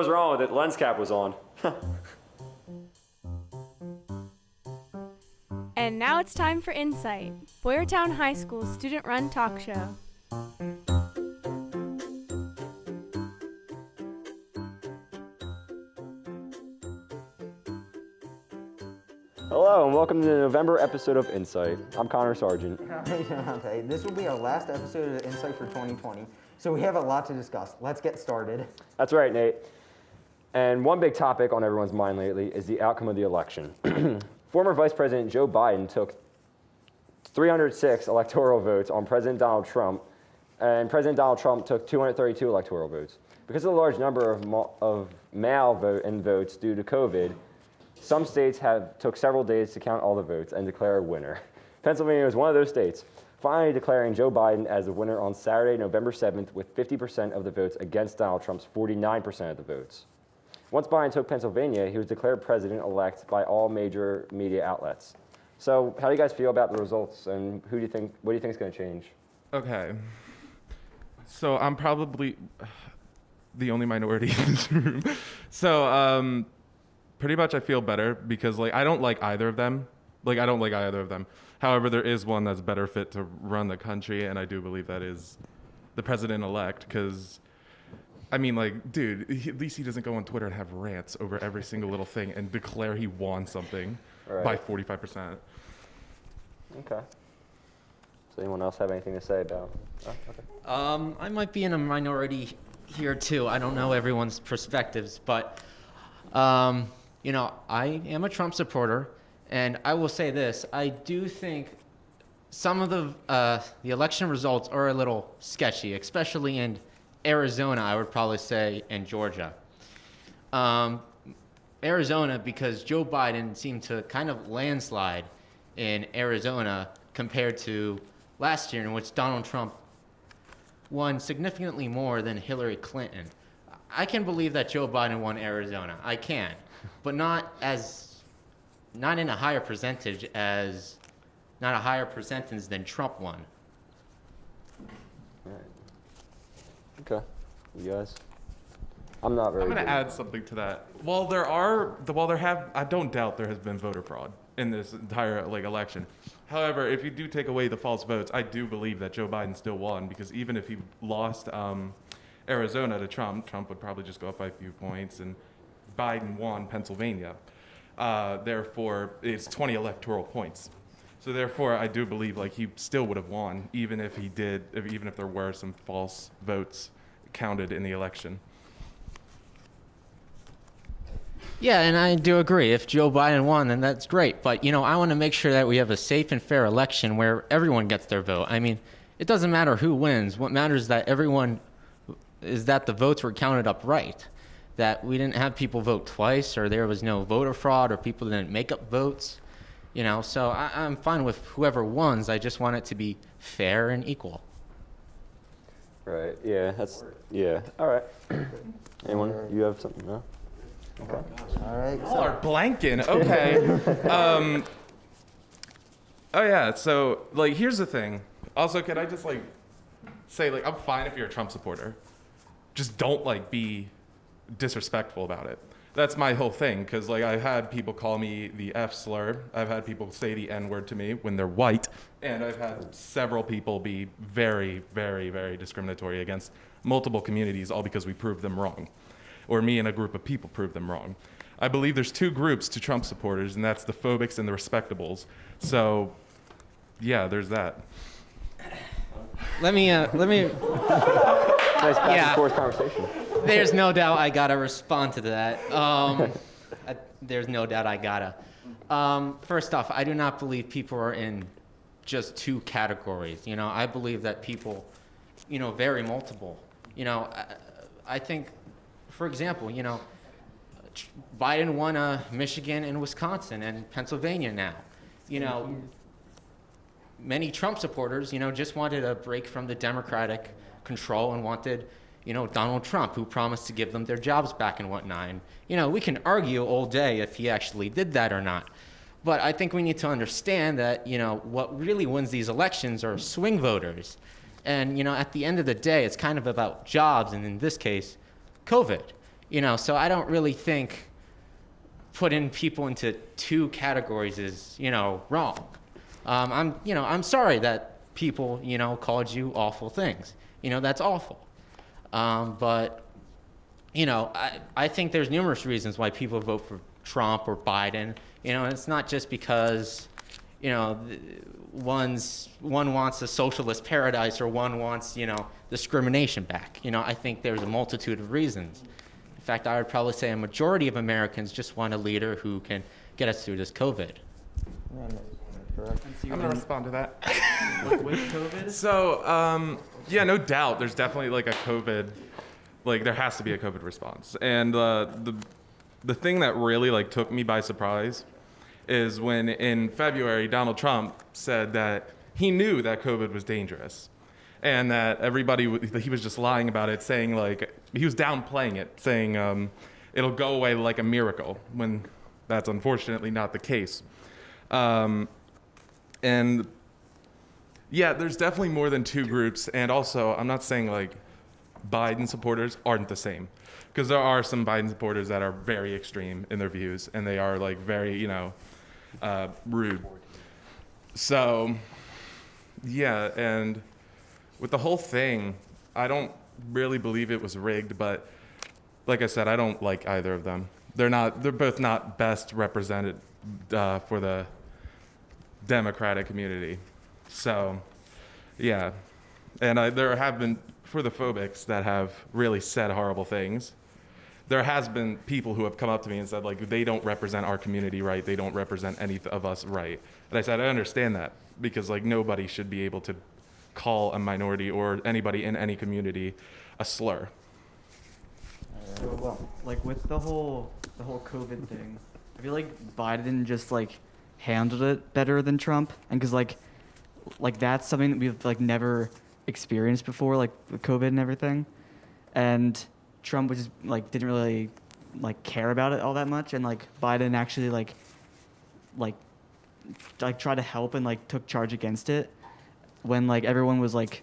was wrong with it. Lens cap was on. And now it's time for Insight, Boyertown High School's student-run talk show. Hello and welcome to the November episode of Insight. I'm Connor Sargent. Okay, this will be our last episode of Insight for 2020, so we have a lot to discuss. Let's get started. That's right, Nate. And one big topic on everyone's mind lately is the outcome of the election. Former Vice President Joe Biden took 306 electoral votes on President Donald Trump, and President Donald Trump took 232 electoral votes. Because of the large number of mail votes due to COVID, some states took several days to count all the votes and declare a winner. Pennsylvania was one of those states, finally declaring Joe Biden as the winner on Saturday, November 7th, with 50% of the votes against Donald Trump's 49% of the votes. Once Biden took Pennsylvania, he was declared president-elect by all major media outlets. So how do you guys feel about the results, and what do you think is going to change? Okay. So I'm probably the only minority in this room. So pretty much I feel better because I don't like either of them. However, there is one that's better fit to run the country, and I do believe that is the president-elect because dude, at least he doesn't go on Twitter and have rants over every single little thing and declare he won something by 45%. Okay. Does anyone else have anything to say about? Oh, okay. I might be in a minority here too. I don't know everyone's perspectives, but I am a Trump supporter, and I will say this: I do think some of the election results are a little sketchy, especially in Arizona, I would probably say, and Georgia. Arizona, because Joe Biden seemed to kind of landslide in Arizona compared to last year, in which Donald Trump won significantly more than Hillary Clinton. I can believe that Joe Biden won Arizona. I can, but not in a higher percentage than Trump won. Okay, you guys? I'm going to add something to that. I don't doubt there has been voter fraud in this entire election. However, if you do take away the false votes, I do believe that Joe Biden still won because even if he lost Arizona to Trump would probably just go up by a few points, and Biden won Pennsylvania. Therefore, it's 20 electoral points. So therefore, I do believe he still would have won, even if there were some false votes counted in the election. Yeah, and I do agree. If Joe Biden won, then that's great. But, I want to make sure that we have a safe and fair election where everyone gets their vote. It doesn't matter who wins. What matters is that the votes were counted up right, that we didn't have people vote twice, or there was no voter fraud, or people didn't make up votes. So I'm fine with whoever wins. I just want it to be fair and equal. Right. Yeah. All right. Anyone? You have something? No. Okay. All right. Y'all are blanking. Okay. Oh yeah. So here's the thing. Also, could I just say I'm fine if you're a Trump supporter. Just don't be disrespectful about it. That's my whole thing, because I've had people call me the F slur. I've had people say the N word to me when they're white, and I've had several people be very, very, very discriminatory against multiple communities, all because we proved them wrong, or me and a group of people proved them wrong. I believe there's two groups to Trump supporters, and that's the phobics and the respectables. So, yeah, there's that. Let me. Nice back and forth conversation. There's no doubt I gotta respond to that. There's no doubt I gotta. First off, I do not believe people are in just two categories. I believe that people, vary multiple. I think, for example, Biden won Michigan and Wisconsin and Pennsylvania now. Many Trump supporters, just wanted a break from the Democratic control and wanted Donald Trump, who promised to give them their jobs back and whatnot. And, we can argue all day if he actually did that or not. But I think we need to understand that, what really wins these elections are swing voters. And, at the end of the day, it's kind of about jobs, and in this case, COVID. So I don't really think putting people into two categories is, wrong. I'm sorry that people, called you awful things. That's awful. But, I think there's numerous reasons why people vote for Trump or Biden. It's not just because, one wants a socialist paradise or one wants, discrimination back. I think there's a multitude of reasons. In fact, I would probably say a majority of Americans just want a leader who can get us through this COVID. Yeah, correct. I'm gonna respond to that. With COVID? So, yeah, no doubt, there's definitely like a COVID, like there has to be a COVID response. And the thing that really like took me by surprise is when in February Donald Trump said that he knew that COVID was dangerous, and that he was just lying about it, saying like he was downplaying it, saying it'll go away like a miracle, when that's unfortunately not the case. And yeah, there's definitely more than two groups. And also, I'm not saying like Biden supporters aren't the same, because there are some Biden supporters that are very extreme in their views, and they are like very, rude. So yeah, and with the whole thing, I don't really believe it was rigged, but like I said, I don't like either of them. They're both not best represented for the Democratic community. So, yeah. And there have been, for the phobics that have really said horrible things, there has been people who have come up to me and said, like, they don't represent our community right, they don't represent any of us right. And I said, I understand that, because, like, nobody should be able to call a minority or anybody in any community a slur. So, like, with the whole COVID thing, I feel like Biden just, like, handled it better than Trump. And because, like that's something that we've, like, never experienced before, like, with COVID and everything. And Trump was just, like, didn't really, like, care about it all that much. And, like, Biden actually, like tried to help and, like, took charge against it when, like, everyone was, like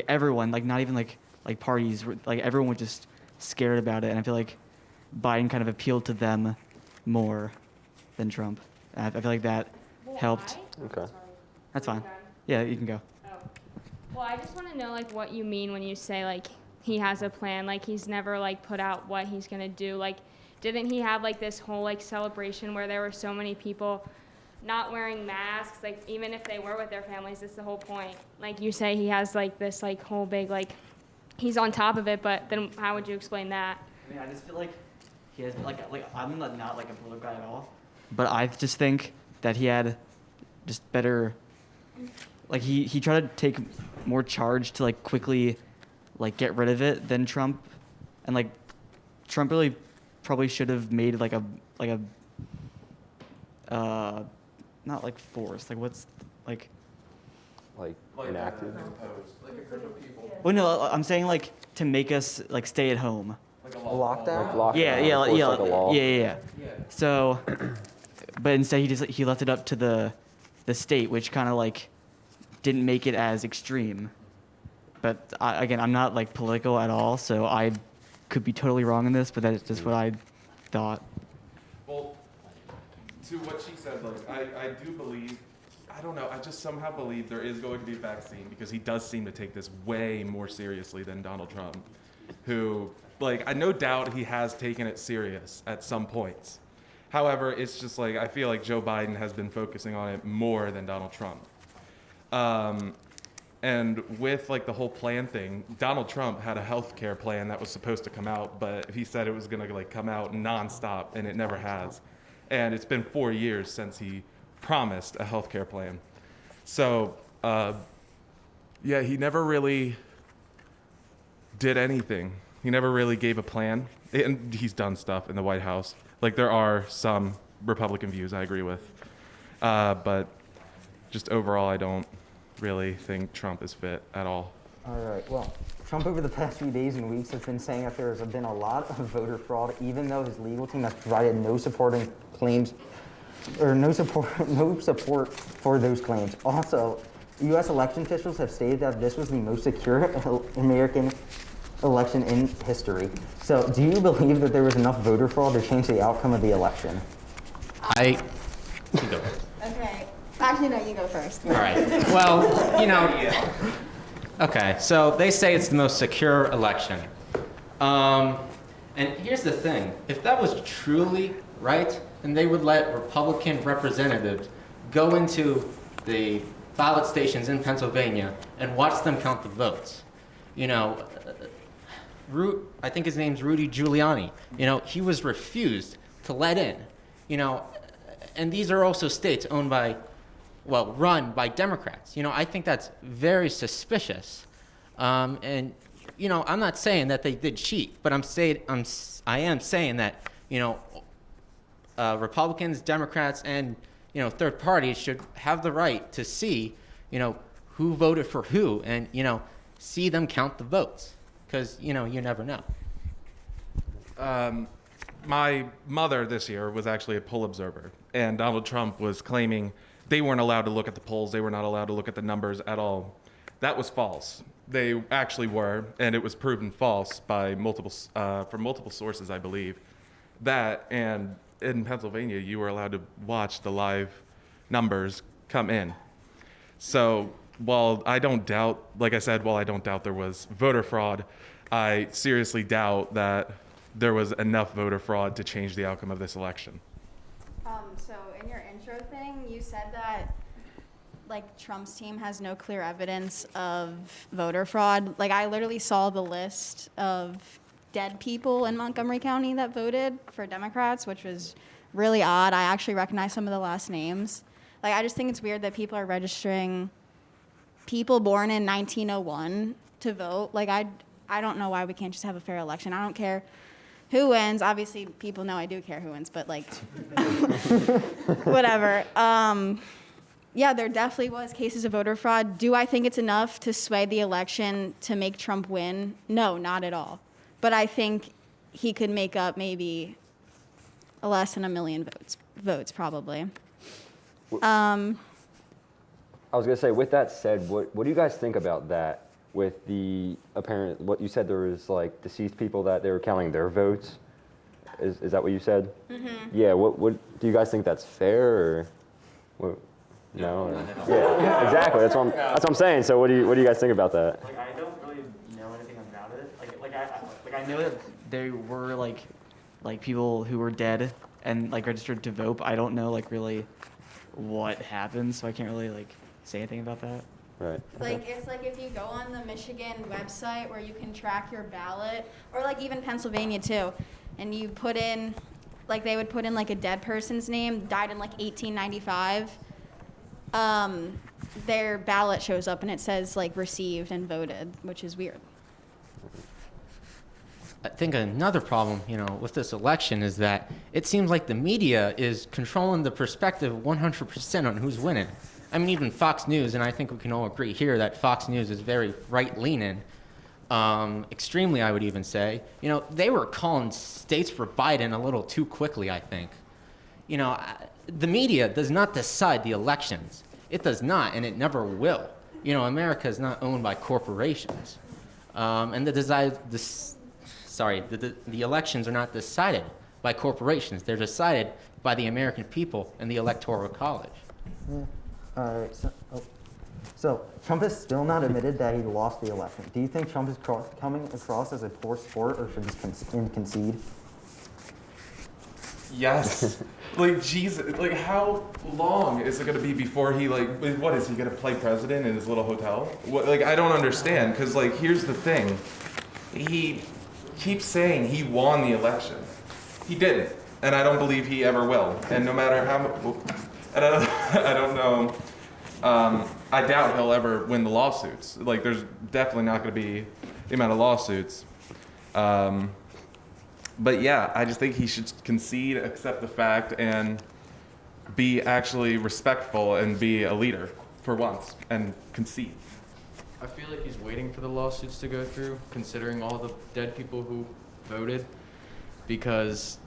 everyone, like, not even, like parties, like, everyone was just scared about it. And I feel like Biden kind of appealed to them more than Trump. And I feel like that helped. Okay. That's fine. Yeah, you can go. Oh. Well, I just want to know, like, what you mean when you say, like, he has a plan. Like, he's never, like, put out what he's going to do. Like, didn't he have, like, this whole, like, celebration where there were so many people not wearing masks? Like, even if they were with their families, that's the whole point. Like, you say he has, like, this, like, whole big, like, he's on top of it, but then how would you explain that? I mean, I just feel like he has, like I'm not like a political guy at all, but I just think that he had just better, like, he tried to take more charge to, like, quickly, like, get rid of it than Trump. And, like, Trump really probably should have made, like a not, like, force, like, what's, like enacted. Like a group of people. well, no, I'm saying, like, to make us, like, stay at home. Like A lockdown? Like Yeah, lockdown, yeah, enforce like a law. yeah. So, but instead he left it up to the state, which kind of, like, didn't make it as extreme. But again, I'm not, like, political at all, so I could be totally wrong in this, but that's just what I thought. Well, to what she said, like, I do believe, I don't know, I just somehow believe there is going to be a vaccine, because he does seem to take this way more seriously than Donald Trump, who, like, I no doubt he has taken it serious at some points. However, it's just like, I feel like Joe Biden has been focusing on it more than Donald Trump. And with, like, the whole plan thing, Donald Trump had a health care plan that was supposed to come out, but he said it was going to, like, come out nonstop, and it never has. And it's been 4 years since he promised a health care plan. So, yeah, he never really did anything. He never really gave a plan. And he's done stuff in the White House. Like, there are some Republican views I agree with. But just overall, I don't really think Trump is fit at all. All right, well, Trump over the past few days and weeks has been saying that there has been a lot of voter fraud, even though his legal team has provided no supporting claims, or no support for those claims. Also, U.S. election officials have stated that this was the most secure American election in history. So, do you believe that there was enough voter fraud to change the outcome of the election? You go. Okay. Actually, no, you go first. All right. Well, okay, so they say it's the most secure election. And here's the thing. If that was truly right, then they would let Republican representatives go into the ballot stations in Pennsylvania and watch them count the votes. I think his name's Rudy Giuliani. He was refused to let in. And these are also states run by Democrats. I think that's very suspicious. And I'm not saying that they did cheat, but I am saying that Republicans, Democrats, and third parties should have the right to see who voted for who, and see them count the votes, because you never know. My mother this year was actually a poll observer, and Donald Trump was claiming they weren't allowed to look at the polls, they were not allowed to look at the numbers at all. That was false. They actually were, and it was proven false by from multiple sources, I believe. That, and in Pennsylvania, you were allowed to watch the live numbers come in. So while I don't doubt there was voter fraud, I seriously doubt that there was enough voter fraud to change the outcome of this election. So in your intro thing, you said that Trump's team has no clear evidence of voter fraud. I literally saw the list of dead people in Montgomery County that voted for Democrats, which was really odd. I actually recognize some of the last names. I just think it's weird that people are registering people born in 1901 to vote. I don't know why we can't just have a fair election. I don't care who wins. Obviously, people know I do care who wins, but whatever. Yeah, there definitely was cases of voter fraud. Do I think it's enough to sway the election to make Trump win? No, not at all. But I think he could make up maybe less than 1 million votes probably. I was going to say, with that said, what do you guys think about that with the apparent, what you said, there was deceased people that they were counting their votes? Is that what you said? Mm-hmm. Yeah, what do you guys think that's fair, or what? No. Yeah, exactly. That's what I'm saying. So what do you guys think about that? I don't really know anything about it. I know that there were people who were dead and registered to vote. But I don't know really what happened, so I can't really say anything about that. Right. It's if you go on the Michigan website where you can track your ballot, or even Pennsylvania too, and you put in they would put in a dead person's name, died in 1895. Their ballot shows up and it says received and voted, which is weird. I think another problem, with this election is that it seems like the media is controlling the perspective 100% on who's winning. I mean, even Fox News, and I think we can all agree here that Fox News is very right-leaning, extremely, I would even say. They were calling states for Biden a little too quickly, I think. The media does not decide the elections. It does not, and it never will. America is not owned by corporations. And the elections are not decided by corporations. They're decided by the American people and the Electoral College. Yeah. All right. So Trump has still not admitted that he lost the election. Do you think Trump is coming across as a poor sport, or should he concede? Yes. Jesus, how long is it going to be before he, what is he going to play president in his little hotel? I don't understand, because, here's the thing. He keeps saying he won the election. He didn't, and I don't believe he ever will. And no matter how much, I don't know, I doubt he'll ever win the lawsuits. There's definitely not going to be the amount of lawsuits. But yeah, I just think he should concede, accept the fact, and be actually respectful and be a leader for once and concede. I feel like he's waiting for the lawsuits to go through, considering all the dead people who voted, because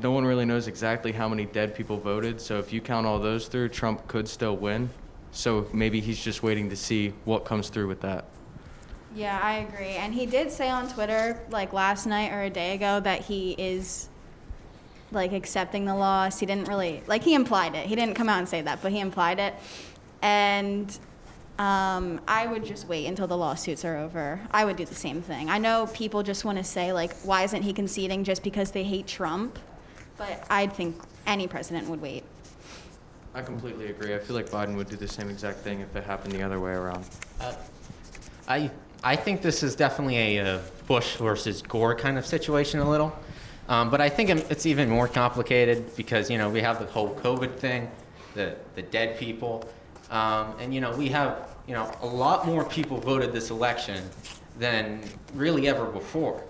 no one really knows exactly how many dead people voted. So if you count all those through, Trump could still win. So maybe he's just waiting to see what comes through with that. Yeah, I agree. And he did say on Twitter, like last night or a day ago, that he is like accepting the loss. He didn't really, like he implied it. He didn't come out and say that, but he implied it. And I would just wait until the lawsuits are over. I would do the same thing. I know people just want to say, like, why isn't he conceding just because they hate Trump? But I think any president would wait. I completely agree. I feel like Biden would do the same exact thing if it happened the other way around. I think this is definitely a Bush versus Gore kind of situation a little. But I think it's even more complicated because, you know, we have the whole COVID thing, the dead people. And, you know, we have, you know, a lot more people voted this election than really ever before.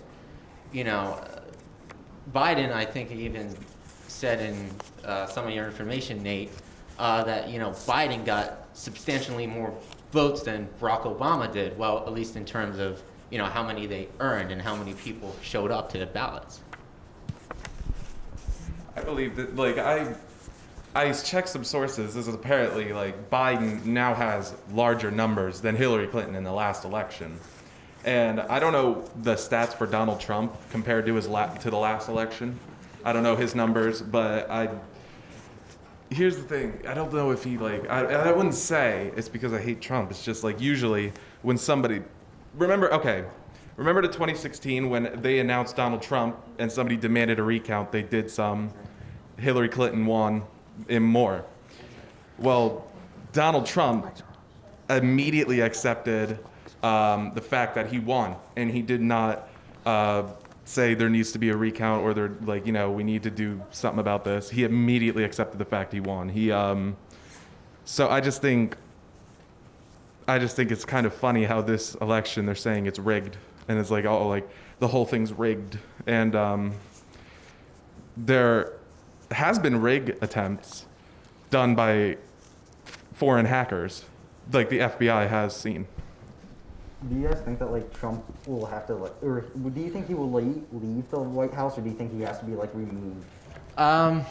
You know, Biden, I think, even said in some of your information, Nate, that, you know, Biden got substantially more votes than Barack Obama did. Well, at least in terms of, you know, how many they earned and how many people showed up to the ballots. I believe that, like, I checked some sources. This is apparently, like, Biden now has larger numbers than Hillary Clinton in the last election. And I don't know the stats for Donald Trump compared to to the last election. I don't know his numbers, but here's the thing. I don't know if he, like, I wouldn't say it's because I hate Trump. It's just, like, usually when somebody, remember the 2016 when they announced Donald Trump and somebody demanded a recount, they did some, Hillary Clinton won in more. Well, Donald Trump immediately accepted the fact that he won, and he did not say there needs to be a recount or they're like, you know, we need to do something about this. He immediately accepted the fact he won. So I just think it's kind of funny how this election they're saying it's rigged, and it's like, oh, like the whole thing's rigged, and there has been rig attempts done by foreign hackers, like the FBI has seen. Do you guys think that like Trump will have to like, or do you think he will leave the White House, or do you think he has to be like removed? I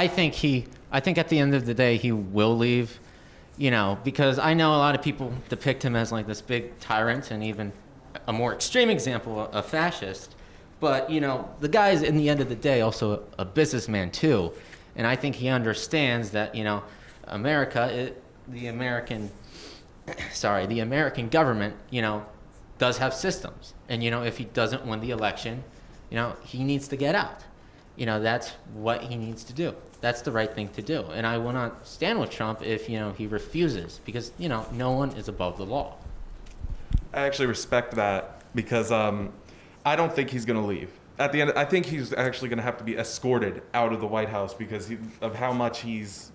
think at the end of the day he will leave, you know, because I know a lot of people depict him as like this big tyrant and even a more extreme example, a fascist. But, you know, the guy's in the end of the day also a businessman too. And I think he understands that, you know, the American government, you know, does have systems. And, you know, if he doesn't win the election, you know, he needs to get out. You know, that's what he needs to do. That's the right thing to do. And I will not stand with Trump if, you know, he refuses, because, you know, no one is above the law. I actually respect that because I don't think he's going to leave. At the end, I think he's actually going to have to be escorted out of the White House because of how much he's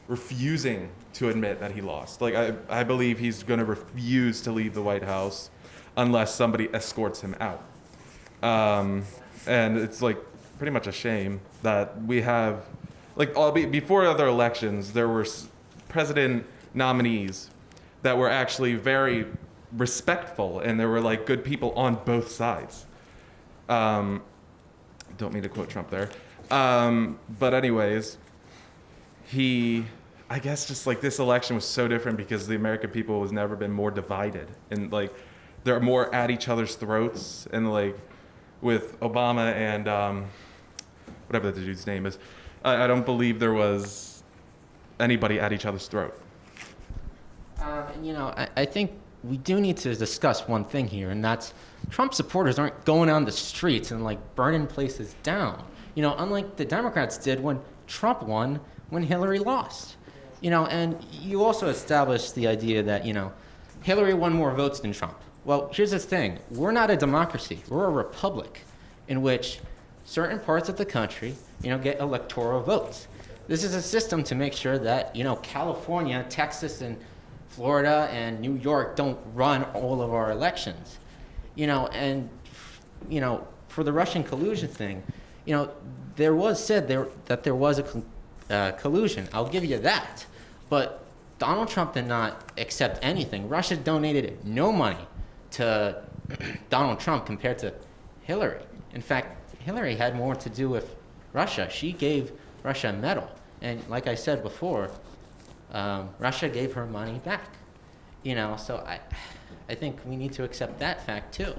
refusing to admit that he lost. Like, I believe he's going to refuse to leave the White House unless somebody escorts him out. And it's like pretty much a shame that we have, like, before other elections, there were president nominees that were actually very respectful, and there were like good people on both sides. Don't mean to quote Trump there. But anyways, I guess just like this election was so different because the American people has never been more divided, and like they're more at each other's throats, and like with Obama and whatever the dude's name is, I don't believe there was anybody at each other's throat. You know, I think we do need to discuss one thing here, and that's Trump supporters aren't going on the streets and like burning places down. You know, unlike the Democrats did when Trump won, when Hillary lost. You know, and you also established the idea that, you know, Hillary won more votes than Trump. Well, here's the thing. We're not a democracy. We're a republic in which certain parts of the country, you know, get electoral votes. This is a system to make sure that, you know, California, Texas, and Florida and New York don't run all of our elections. You know, and, you know, for the Russian collusion thing, you know, there was said that there was a collusion. I'll give you that. But Donald Trump did not accept anything. Russia donated no money to Donald Trump compared to Hillary. In fact, Hillary had more to do with Russia. She gave Russia a medal. And like I said before, Russia gave her money back. So I think we need to accept that fact too.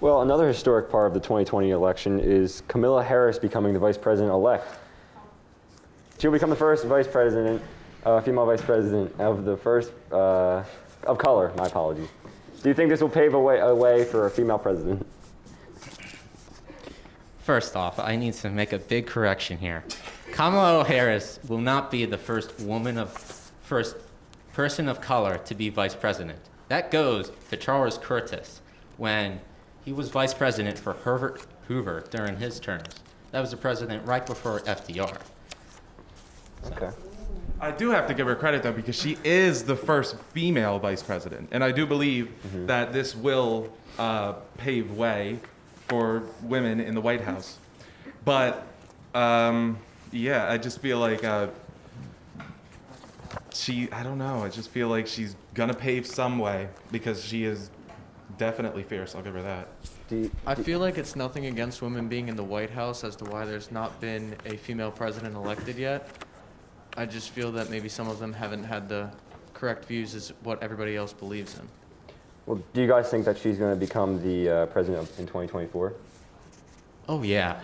Well, another historic part of the 2020 election is Kamala Harris becoming the vice president-elect. She'll become the first vice president, female vice president of the first, of color, my apologies. Do you think this will pave a way for a female president? First off, I need to make a big correction here. Kamala Harris will not be the first person of color to be vice president. That goes to Charles Curtis when he was vice president for Herbert Hoover during his terms. That was the president right before FDR. Okay. I do have to give her credit, though, because she is the first female vice president. And I do believe that this will pave way for women in the White House. But, yeah, I just feel like I don't know. I just feel like she's going to pave some way because she is definitely fierce. I'll give her that. I feel like it's nothing against women being in the White House as to why there's not been a female president elected yet. I just feel that maybe some of them haven't had the correct views as what everybody else believes in. Well, do you guys think that she's going to become the president in 2024? Oh yeah.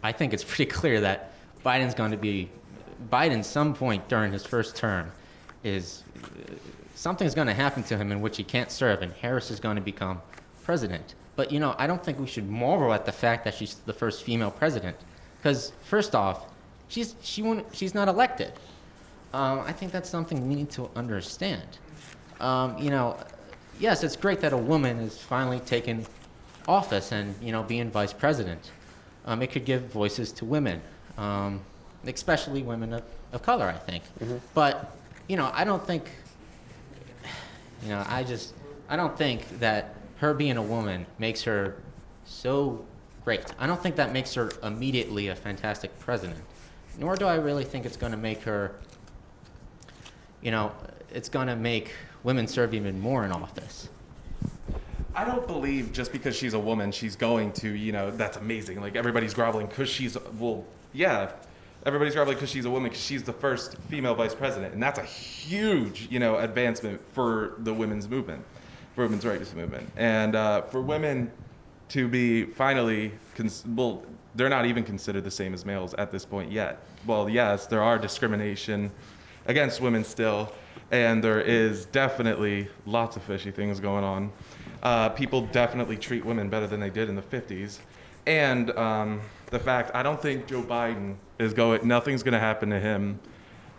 I think it's pretty clear that Biden, some point during his first term, something's going to happen to him in which he can't serve, and Harris is going to become president. But I don't think we should marvel at the fact that she's the first female president, because first off, she's not elected. I think that's something we need to understand. Yes, it's great that a woman is finally taking office and being vice president. It could give voices to women, especially women of color, I think. Mm-hmm. But I don't think I don't think that her being a woman makes her so great. I don't think that makes her immediately a fantastic president. Nor do I really think it's going to make her, it's going to make women serve even more in office. I don't believe just because she's a woman, she's going to, that's amazing. Like, everybody's groveling because everybody's groveling because she's a woman, because she's the first female vice president. And that's a huge, advancement for the women's movement, for women's rights movement. And for women to be finally, they're not even considered the same as males at this point yet. Well, yes, there are discrimination against women still, and there is definitely lots of fishy things going on. People definitely treat women better than they did in the 50s. And the fact, I don't think Joe Biden nothing's going to happen to him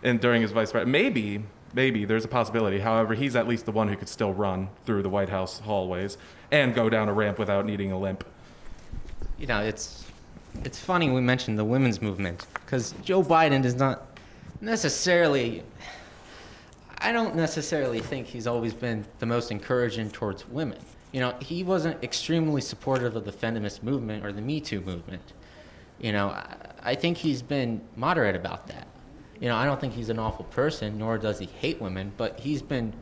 during his vice president. Maybe there's a possibility. However, he's at least the one who could still run through the White House hallways and go down a ramp without needing a limp. It's funny we mentioned the women's movement, because Joe Biden does not necessarily, I don't necessarily think he's always been the most encouraging towards women. He wasn't extremely supportive of the feminist movement or the Me Too movement. I think he's been moderate about that. I don't think he's an awful person, nor does he hate women, but he's been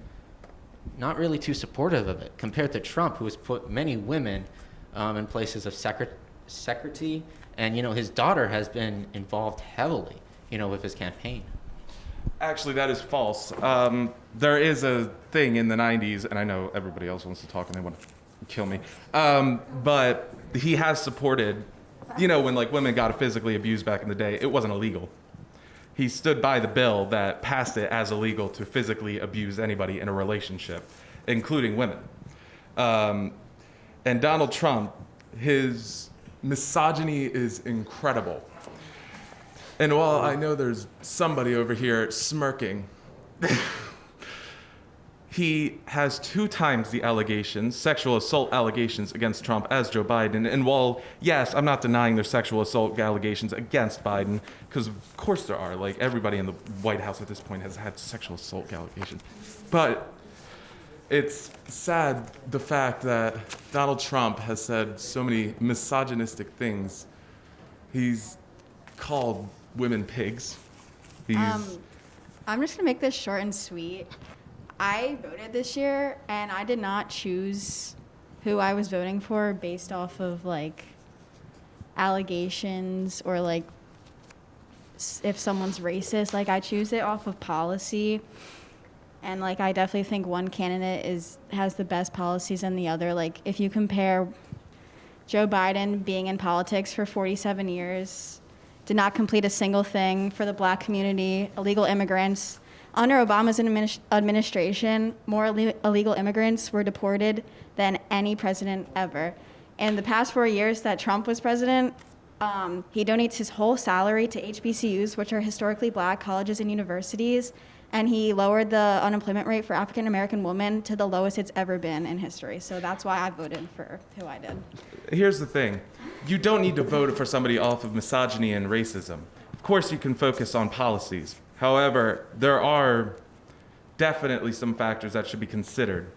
not really too supportive of it compared to Trump, who has put many women in places of secretary, and his daughter has been involved heavily, with his campaign. Actually, that is false. There is a thing in the 90s, and I know everybody else wants to talk and they want to kill me, but he has supported, when women got physically abused back in the day, it wasn't illegal. He stood by the bill that passed it as illegal to physically abuse anybody in a relationship, including women. And Donald Trump, his misogyny is incredible. And while I know there's somebody over here smirking, he has 2 times the allegations, sexual assault allegations against Trump as Joe Biden. And while, yes, I'm not denying there's sexual assault allegations against Biden, because of course there are. Like, everybody in the White House at this point has had sexual assault allegations. But it's sad, the fact that Donald Trump has said so many misogynistic things. He's called women pigs. I'm just gonna make this short and sweet. I voted this year, and I did not choose who I was voting for based off of allegations or if someone's racist. I choose it off of policy. And like, I definitely think one candidate has the best policies than the other. Like, if you compare Joe Biden being in politics for 47 years, did not complete a single thing for the black community, illegal immigrants. Under Obama's administration, more illegal immigrants were deported than any president ever. In the past 4 years that Trump was president, he donates his whole salary to HBCUs, which are historically black colleges and universities, and he lowered the unemployment rate for African American women to the lowest it's ever been in history. So that's why I voted for who I did. Here's the thing. You don't need to vote for somebody off of misogyny and racism. Of course, you can focus on policies. However, there are definitely some factors that should be considered,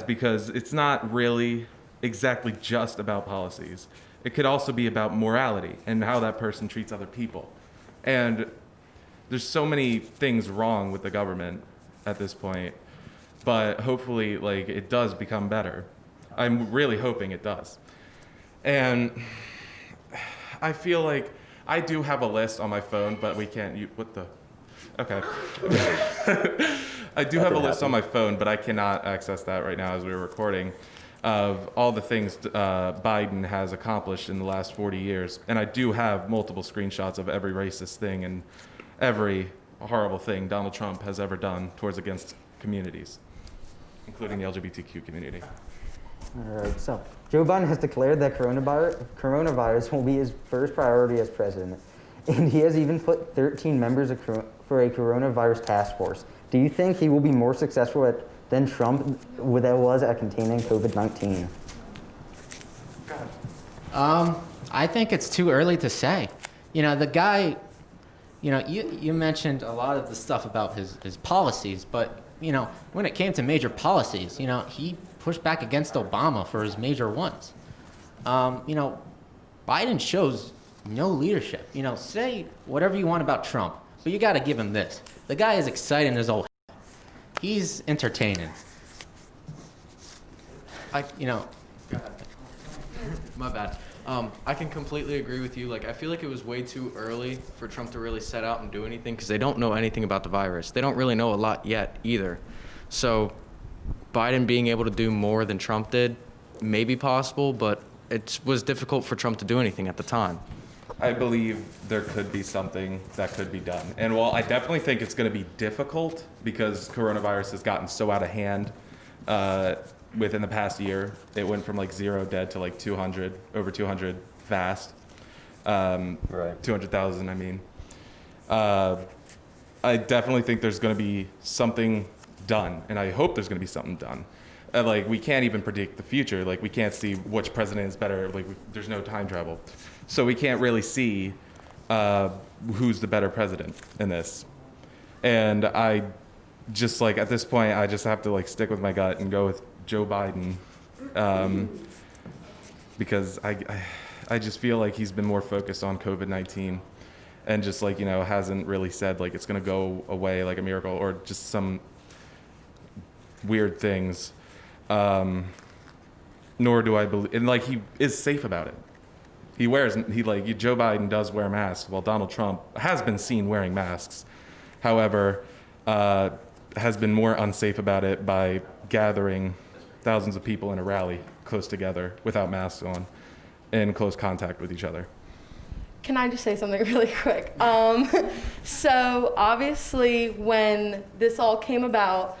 because it's not really exactly just about policies. It could also be about morality and how that person treats other people. And there's so many things wrong with the government at this point, but hopefully, like, it does become better. I'm really hoping it does. And I feel like I do have a list on my phone, but we can't use, okay. I do have a list on my phone, but I cannot access that right now as we're recording, of all the things Biden has accomplished in the last 40 years. And I do have multiple screenshots of every racist thing and every horrible thing Donald Trump has ever done towards against communities, including the LGBTQ community. All right, so Joe Biden has declared that coronavirus will be his first priority as president, and he has even put 13 members for a coronavirus task force. Do you think he will be more successful than Trump was at containing COVID-19? I think it's too early to say. You know, the guy, you know, you mentioned a lot of the stuff about his policies, but, you know, when it came to major policies, you know, he pushed back against Obama for his major ones. You know, Biden shows no leadership. You know, say whatever you want about Trump, but you got to give him this. The guy is exciting as old. He's entertaining. My bad. I can completely agree with you. Like, I feel like it was way too early for Trump to really set out and do anything because they don't know anything about the virus. They don't really know a lot yet either. So Biden being able to do more than Trump did may be possible, but it was difficult for Trump to do anything at the time. I believe there could be something that could be done. And while I definitely think it's going to be difficult because coronavirus has gotten so out of hand within the past year, it went from like 0 dead to like 200, over 200 fast. Right. 200,000, I mean. I definitely think there's going to be something done, and I hope there's going to be something done. Like, we can't even predict the future. Like, we can't see which president is better. Like, there's no time travel. So we can't really see who's the better president in this. And I just, like, at this point, I just have to, like, stick with my gut and go with Joe Biden. Because I just feel like he's been more focused on COVID-19 and just, like, you know, hasn't really said, like, it's going to go away like a miracle or just some weird things. Nor do I believe, and like, he is safe about it. Joe Biden does wear masks, while Donald Trump has been seen wearing masks. However, has been more unsafe about it by gathering thousands of people in a rally close together without masks on, in close contact with each other. Can I just say something really quick? So obviously when this all came about,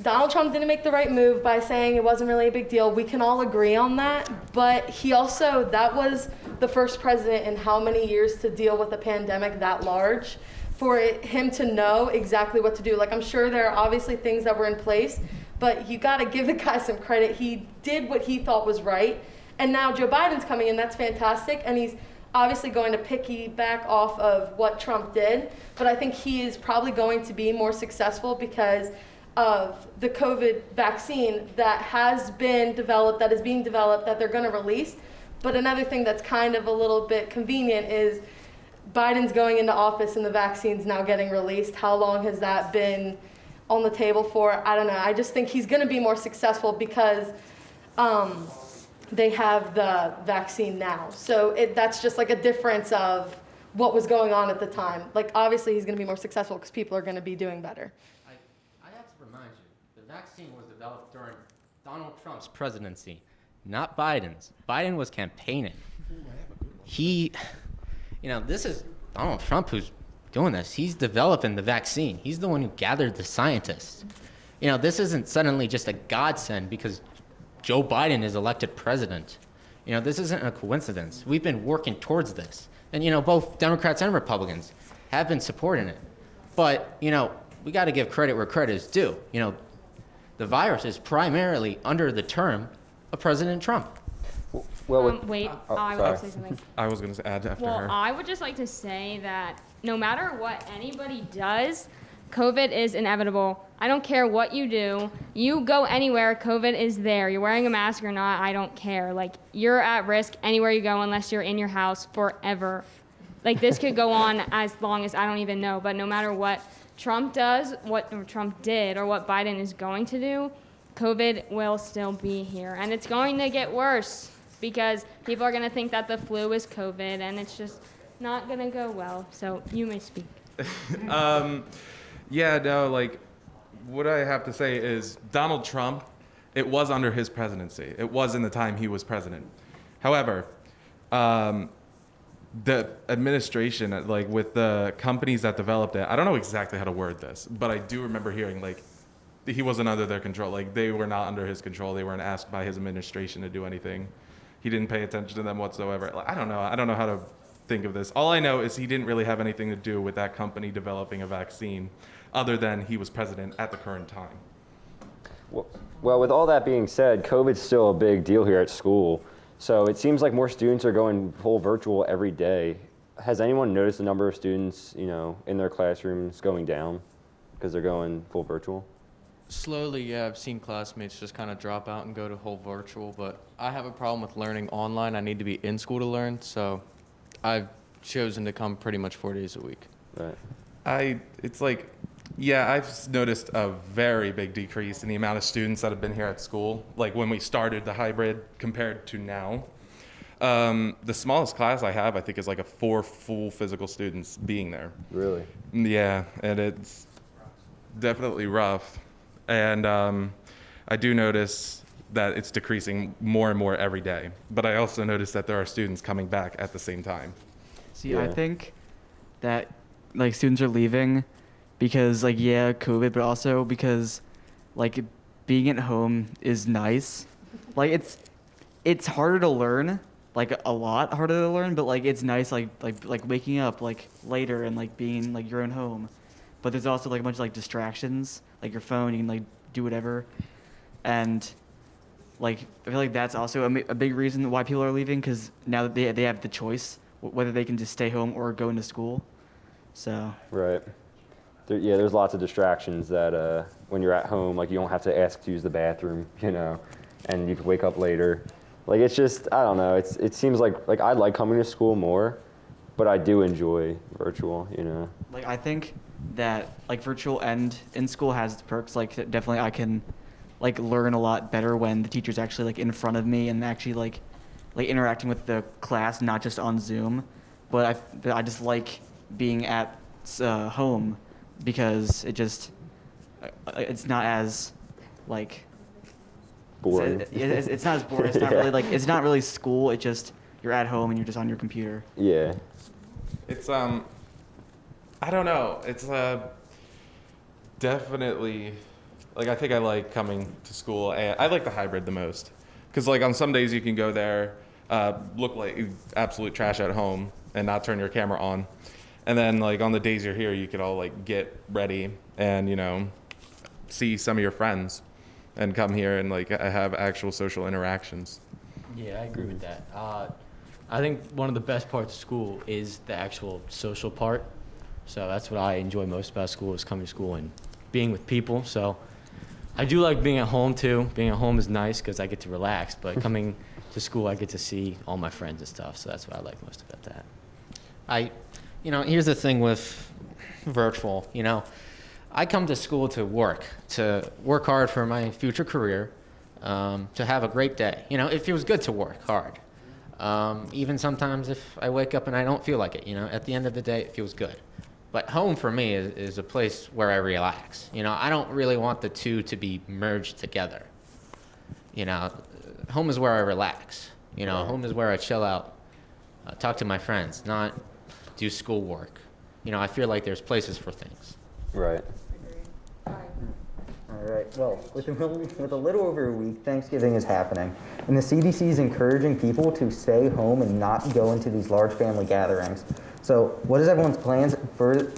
Donald Trump didn't make the right move by saying it wasn't really a big deal. We can all agree on that. But that was the first president in how many years to deal with a pandemic that large, for him to know exactly what to do. Like, I'm sure there are obviously things that were in place, but you got to give the guy some credit. He did what he thought was right. And now Joe Biden's coming in. That's fantastic. And he's obviously going to piggyback off of what Trump did. But I think he is probably going to be more successful because of the COVID vaccine that has been developed, that is being developed, that they're going to release. But another thing that's kind of a little bit convenient is Biden's going into office and the vaccine's now getting released. How long has that been on the table for? I don't know. I just think he's going to be more successful because they have the vaccine now. So that's just like a difference of what was going on at the time. Like, obviously he's going to be more successful because people are going to be doing better. I have to to remind you, the vaccine was developed during Donald Trump's presidency, not Biden's. Biden was campaigning. This is Donald Trump who's doing this. He's developing the vaccine. He's the one who gathered the scientists. This isn't suddenly just a godsend because Joe Biden is elected president. This isn't a coincidence. We've been working towards this. And, both Democrats and Republicans have been supporting it. But, we got to give credit where credit is due. The virus is primarily under the term of President Trump. Well, Wait, oh, I sorry. would say something. I was going to add after Well, her. I would just like to say that no matter what anybody does, COVID is inevitable. I don't care what you do. You go anywhere, COVID is there. You're wearing a mask or not, I don't care. Like, you're at risk anywhere you go unless you're in your house forever. Like, this could go on as long as I don't even know. But no matter what Trump does, what Trump did, or what Biden is going to do, COVID will still be here. And it's going to get worse because people are going to think that the flu is COVID, and it's just not going to go well. So you may speak. Yeah, no, like, what I have to say is Donald Trump, it was under his presidency. It was in the time he was president. However, the administration, like, with the companies that developed it, I don't know exactly how to word this, but I do remember hearing, like, he wasn't under their control. Like, they were not under his control. They weren't asked by his administration to do anything. He didn't pay attention to them whatsoever. Like, I don't know. I don't know how to think of this. All I know is he didn't really have anything to do with that company developing a vaccine other than he was president at the current time. Well, with all that being said, COVID's still a big deal here at school. So it seems like more students are going full virtual every day. Has anyone noticed the number of students, in their classrooms going down because they're going full virtual? Slowly, yeah, I've seen classmates just kind of drop out and go to whole virtual, but I have a problem with learning online. I need to be in school to learn, so I've chosen to come pretty much 4 days a week. Right. I've noticed a very big decrease in the amount of students that have been here at school, like when we started the hybrid compared to now. The smallest class I have, I think, is like 4 full physical students being there. Really? Yeah, and it's definitely rough. And I do notice that it's decreasing more and more every day. But I also notice that there are students coming back at the same time. See, Yeah. I think that like students are leaving because COVID, but also because like being at home is nice. Like it's harder to learn, like a lot harder to learn, but like it's nice like waking up like later and like being like your own home. But there's also like a bunch of like distractions, like your phone, you can like do whatever. And like I feel like that's also a big reason why people are leaving, because now that they have the choice whether they can just stay home or go into school. So Right. There's lots of distractions that when you're at home, like you don't have to ask to use the bathroom, and you can wake up later. Like it's just, I don't know. It seems like I like coming to school more, but I do enjoy virtual, like I think that like virtual and in school has its perks. Like definitely I can like learn a lot better when the teacher's actually like in front of me and actually like interacting with the class, not just on Zoom. But I just like being at home because it's not as like Boring. it's not as boring. It's not really like it's not really school. It just you're at home and you're just on your computer. Yeah. It's I don't know. It's definitely like I think I like coming to school. And I like the hybrid the most because like on some days you can go there, look like absolute trash at home and not turn your camera on, and then like on the days you're here you could all like get ready and see some of your friends and come here and like have actual social interactions. Yeah, I agree with that. I think one of the best parts of school is the actual social part. So that's what I enjoy most about school, is coming to school and being with people. So I do like being at home too. Being at home is nice because I get to relax, but coming to school I get to see all my friends and stuff. So that's what I like most about that. Here's the thing with virtual, I come to school to work hard for my future career, to have a great day. It feels good to work hard. Even sometimes if I wake up and I don't feel like it, at the end of the day, it feels good. But home for me is a place where I relax. You know, I don't really want the two to be merged together. You know, home is where I relax. You know, home is where I chill out, talk to my friends, not do schoolwork. You know, I feel like there's places for things. Right. All right. Well, with a little over a week, Thanksgiving is happening, and the CDC is encouraging people to stay home and not go into these large family gatherings. So, what is everyone's plans for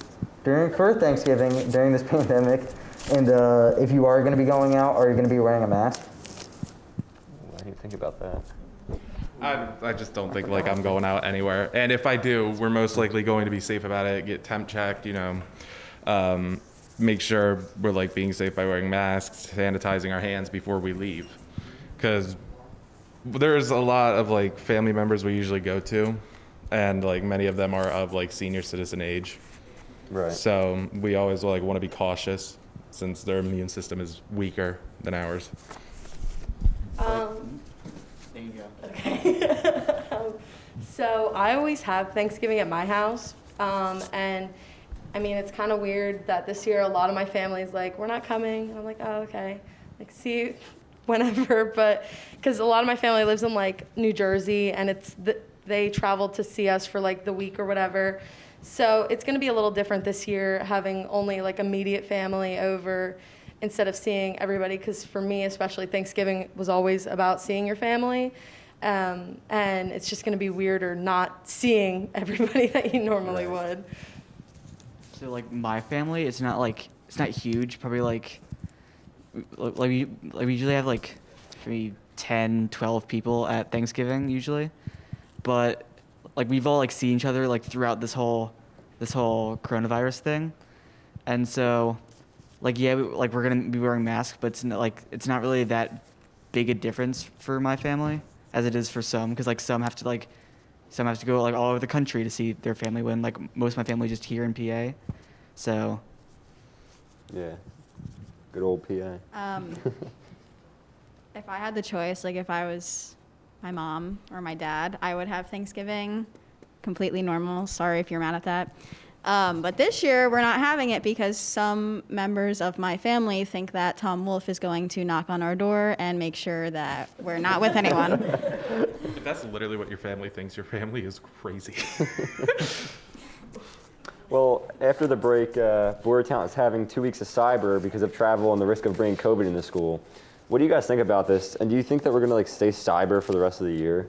Thanksgiving during this pandemic? And if you are going to be going out, are you going to be wearing a mask? What do you think about that? I just don't think like I'm going out anywhere. And if I do, we're most likely going to be safe about it, get temp checked, you know, make sure we're like being safe by wearing masks, sanitizing our hands before we leave. Because there's a lot of like family members we usually go to, and like many of them are of like senior citizen age. Right. So we always like want to be cautious since their immune system is weaker than ours. There you go. Okay. So I always have Thanksgiving at my house, and I mean, it's kind of weird that this year a lot of my family is like, we're not coming. And I'm like, oh, okay. Like, see you whenever. But because a lot of my family lives in like New Jersey, and they traveled to see us for like the week or whatever. So it's going to be a little different this year, having only like immediate family over instead of seeing everybody. Because for me, especially, Thanksgiving was always about seeing your family. And it's just going to be weirder not seeing everybody that you normally would. So like my family, it's not huge. Probably like we usually have like maybe 10, 12 people at Thanksgiving usually, but like we've all like seen each other like throughout this whole coronavirus thing, and so like yeah, we're gonna be wearing masks, but it's not really that big a difference for my family as it is for some, because like some have to go like all over the country to see their family, when like most of my family is just here in PA. So Yeah. Good old PA. If I had the choice, like if I was my mom or my dad, I would have Thanksgiving completely normal. Sorry if you're mad at that. But this year we're not having it because some members of my family think that Tom Wolfe is going to knock on our door and make sure that we're not with anyone. If that's literally what your family thinks, your family is crazy. Well, after the break, Boyertown is having 2 weeks of cyber because of travel and the risk of bringing COVID into school. What do you guys think about this? And do you think that we're going to like stay cyber for the rest of the year?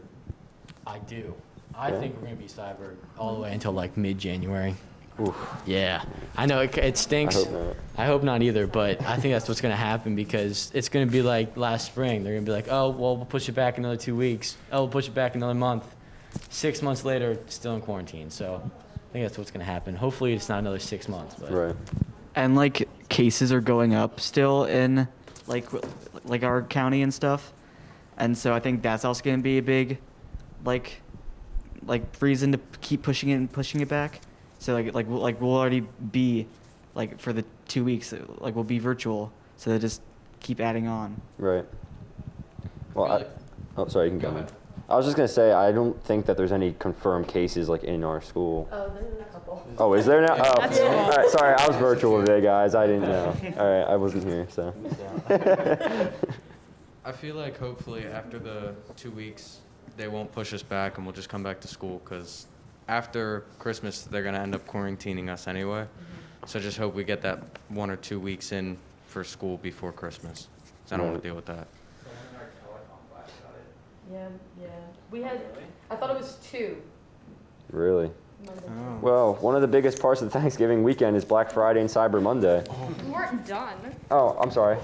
I do. I think we're going to be cyber all the way until like mid-January. Oof. Yeah. I know it stinks. I hope not. I hope not either, but I think that's what's going to happen because it's going to be like last spring. They're going to be like, oh, well, we'll push it back another 2 weeks. Oh, we'll push it back another month. 6 months later, still in quarantine. So I think that's what's going to happen. Hopefully it's not another 6 months. But. Right. and like cases are going up still in like our county and stuff, and so I think that's also going to be a big like reason to keep pushing it back. So we'll already be like for the 2 weeks like we'll be virtual, so they just keep adding on. Right. Well, oh, sorry, you can go ahead. I was just gonna say I don't think that there's any confirmed cases like in our school. Oh, there's a couple. Oh, is there now? Oh, all right. Sorry, I was virtual today, guys. I didn't know. All right, I wasn't here, so. I feel like hopefully after the 2 weeks, they won't push us back and we'll just come back to school because after Christmas, they're going to end up quarantining us anyway. So just hope we get that 1 or 2 weeks in for school before Christmas. 'Cause I don't want to deal with that. Yeah. We had, I thought it was 2. Really? Monday. Oh. Well, one of the biggest parts of the Thanksgiving weekend is Black Friday and Cyber Monday. We weren't done. Oh, I'm sorry.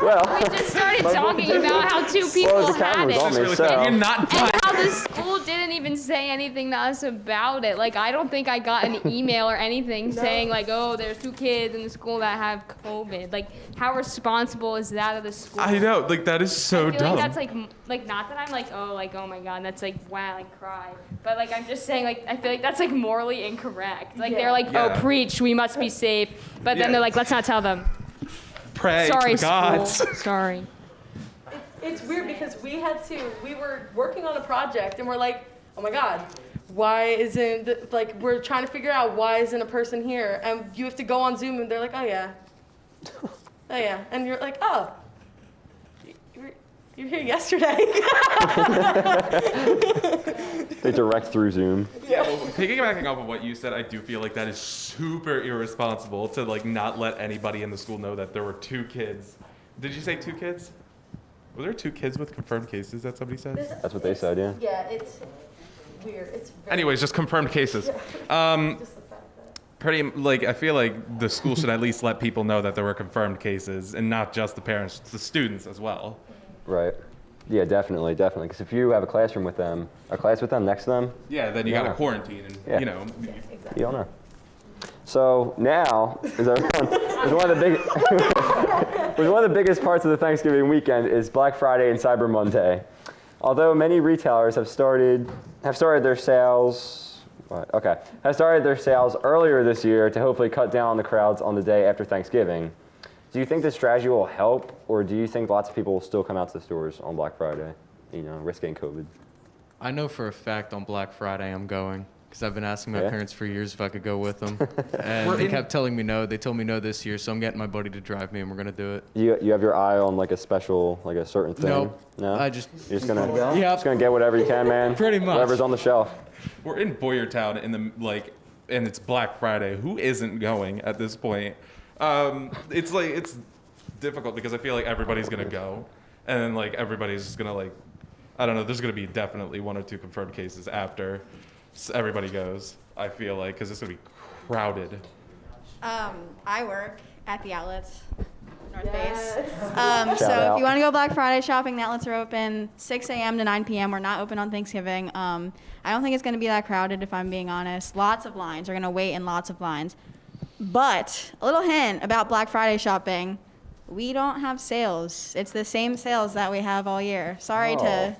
Well, We just started talking about how 2 people well, the had camera's on it. me, so. You're not done. And how the school didn't even say anything to us about it. Like, I don't think I got an email or anything saying, like, oh, there's 2 kids in the school that have COVID. Like, how responsible is that of the school? I know, like that is so I feel dumb. like that's like not that I'm like, oh my God, that's like, wow, like cry. But like, I'm just saying, like, I feel like that's like morally incorrect. Like, they're like, Yeah. oh, preach, we must be safe. But then Yeah. they're like, let's not tell them. Pray Sorry, to the gods. school. Sorry. It's weird because we were working on a project and we're like, oh my God, why isn't, like, we're trying to figure out why isn't a person here? And you have to go on Zoom and they're like, oh yeah. Oh yeah. And you're like, oh, you were here yesterday. They direct through Zoom. Yeah, well, piggybacking off of what you said, I do feel like that is super irresponsible to like not let anybody in the school know that there were 2 kids. Did you say 2 kids? Were there 2 kids with confirmed cases that somebody said? That's what they said, yeah. Yeah, it's weird. It's very Anyways, just confirmed cases. just the fact that. Pretty like I feel like the school should at least let people know that there were confirmed cases, and not just the parents, the students as well. Right. Yeah, definitely. Because if you have a class with them next to them, Yeah, then you Yeah. got to quarantine, and Yeah. you know. you don't know. So now, there's one of the biggest parts of the Thanksgiving weekend is Black Friday and Cyber Monday. Although many retailers have started their sales earlier this year to hopefully cut down on the crowds on the day after Thanksgiving. Do you think this strategy will help, or do you think lots of people will still come out to the stores on Black Friday, risking COVID? I know for a fact on Black Friday I'm going because I've been asking my Yeah? parents for years if I could go with them, and they kept telling me no. They told me no this year, so I'm getting my buddy to drive me, and we're gonna do it. You have your eye on like a special, like a certain thing? Nope. No? I just You're just gonna Yep. get whatever you can, man. Pretty much. Whatever's on the shelf. We're in Boyertown and it's Black Friday. Who isn't going at this point? It's difficult because I feel like everybody's gonna go, and then like everybody's gonna like, I don't know. There's gonna be definitely 1 or 2 confirmed cases after everybody goes. I feel like because it's gonna be crowded. I work at the outlets, North Yes. Face. Shout So out. if you want to go Black Friday shopping, the outlets are open 6 a.m. to 9 p.m. We're not open on Thanksgiving. I don't think it's going to be that crowded, if I'm being honest. Lots of lines. We're going to wait in lots of lines. But a little hint about Black Friday shopping. We don't have sales. It's the same sales that we have all year. Sorry Oh. to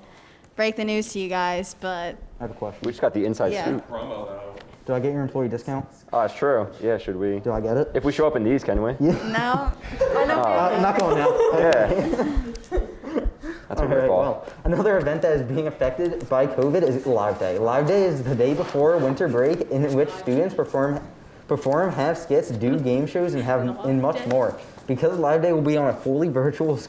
break the news to you guys, but I have a question. We just got the inside Yeah. scoop. Promo though. Do I get your employee discount? Oh, it's true. Yeah, should we? Do I get it? If we show up in these, can we? no. I know. I'm not going now. Yeah. That's All my right, fault. well, another event that is being affected by COVID is Live Day. Live Day is the day before winter break in which students perform, have skits, do game shows, and much more. Because Live Day will be on a fully virtual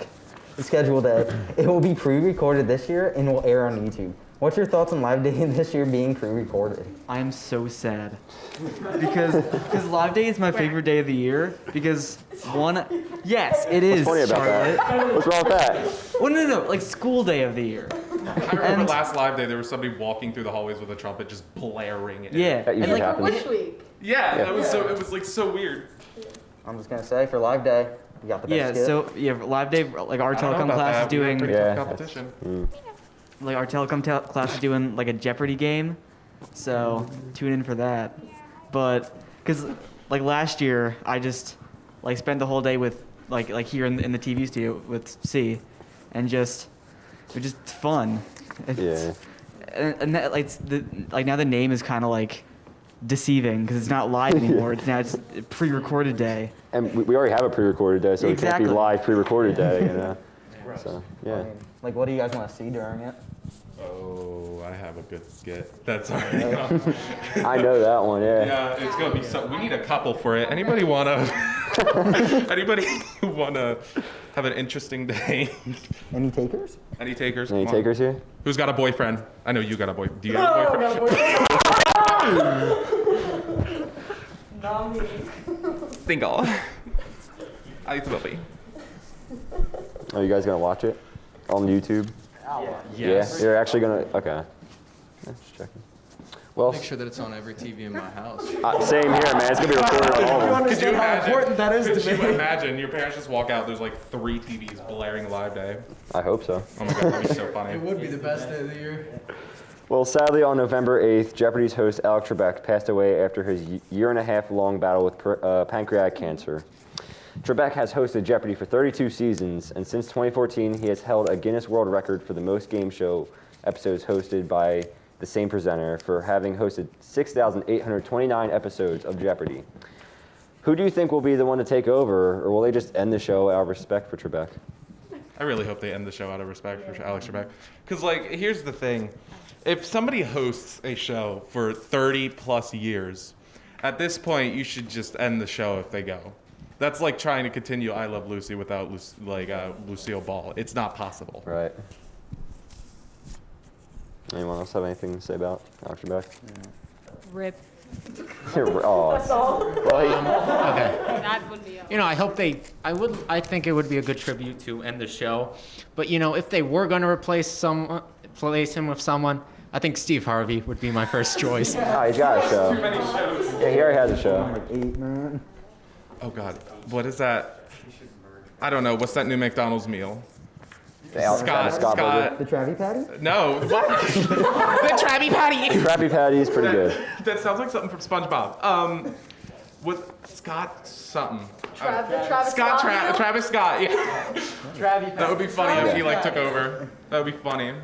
schedule day, it will be pre-recorded this year and will air on YouTube. What's your thoughts on Live Day this year being pre-recorded? I am so sad because Live Day is my favorite day of the year because yes, it is. What's funny about Charlotte. that? What's wrong with that? Well, no, like school day of the year. I remember last Live Day there was somebody walking through the hallways with a trumpet just blaring it. Yeah, That usually happens. Which week? Yeah, Yeah. that was so. It was like so weird. I'm just gonna say, for Live Day, you got the best Yeah, skit. so Live Day, like our I don't know telecom about class that. is doing, Pretty Yeah. tough competition. like our telecom class is doing like a Jeopardy game, so tune in for that. But because like last year, I just like spent the whole day with like here in the TV studio with C, and it was just fun. Yeah. And that, like now the name is kind of like deceiving because it's not live anymore. It's a pre-recorded day. And we already have a pre-recorded day, so it can't Exactly. be live pre-recorded day, So, I yeah. mean, like, what do you guys want to see during it? Oh, I have a good skit. That's already on. I know that one, yeah. Yeah, it's gonna be so. We need a couple for it. Anybody wanna have an interesting day? Any takers? Any takers? Any Come on. takers here? Who's got a boyfriend? I know you got a boy. Do you have a boyfriend? Not me. Single. I will be. Are you guys gonna watch it on YouTube? Yes. Yeah, you're actually gonna. Okay. Yeah, just checking. Well, Make sure that it's on every TV in my house. same here, man. It's gonna be recorded on all of them. Could you imagine? Could you imagine your parents just walk out? There's like 3 TVs blaring Live Day. I hope so. Oh my god, that'd be so funny. It would be the best day of the year. Well, sadly, on November 8th, Jeopardy's host Alex Trebek passed away after his year-and-a-half-long battle with pancreatic cancer. Trebek has hosted Jeopardy for 32 seasons, and since 2014, he has held a Guinness World Record for the most game show episodes hosted by the same presenter, for having hosted 6,829 episodes of Jeopardy. Who do you think will be the one to take over, or will they just end the show out of respect for Trebek? I really hope they end the show out of respect for Alex Trebek. Because, like, here's the thing. if somebody hosts a show for 30 plus years, at this point you should just end the show if they go. That's like trying to continue I Love Lucy without Lucille Ball. It's not possible. Right. Anyone else have anything to say about Alex Trebek? Rip. Oh. Okay. That would be. I think it would be a good tribute to end the show. But if they were going to replace him with someone, I think Steve Harvey would be my first choice. Oh, he's got a show. Too many shows. Yeah, he already has a show. Like 8, man. Oh God, what is that? I don't know. What's that new McDonald's meal? Scott. The Travi Patty? No. What? The Krabby Patty. Krabby Patty is pretty good. That sounds like something from SpongeBob. With Scott something. Travis Travis Scott. Yeah. Travis. That would be funny if he took over. That would be funny.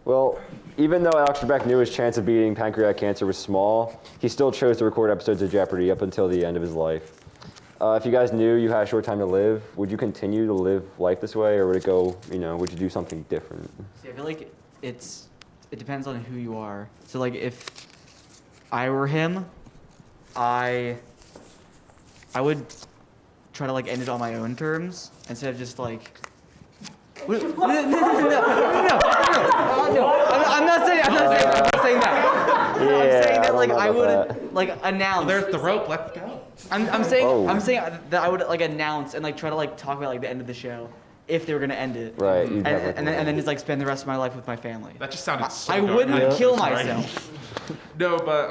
Well, even though Alex Trebek knew his chance of beating pancreatic cancer was small, he still chose to record episodes of Jeopardy up until the end of his life. If you guys knew you had a short time to live, would you continue to live life this way, or would it go, would you do something different? See, I feel like it depends on who you are. So like if I were him, I would try to end it on my own terms instead of just no. I'm not saying that. Yeah, I'm saying that I don't know I about would announce. There's the rope. Let's go. I'm saying Oh. that I would announce and try to talk about the end of the show if they were gonna end it. Right. And then just spend the rest of my life with my family. That just sounded so I dark. wouldn't kill Sorry. myself. No, but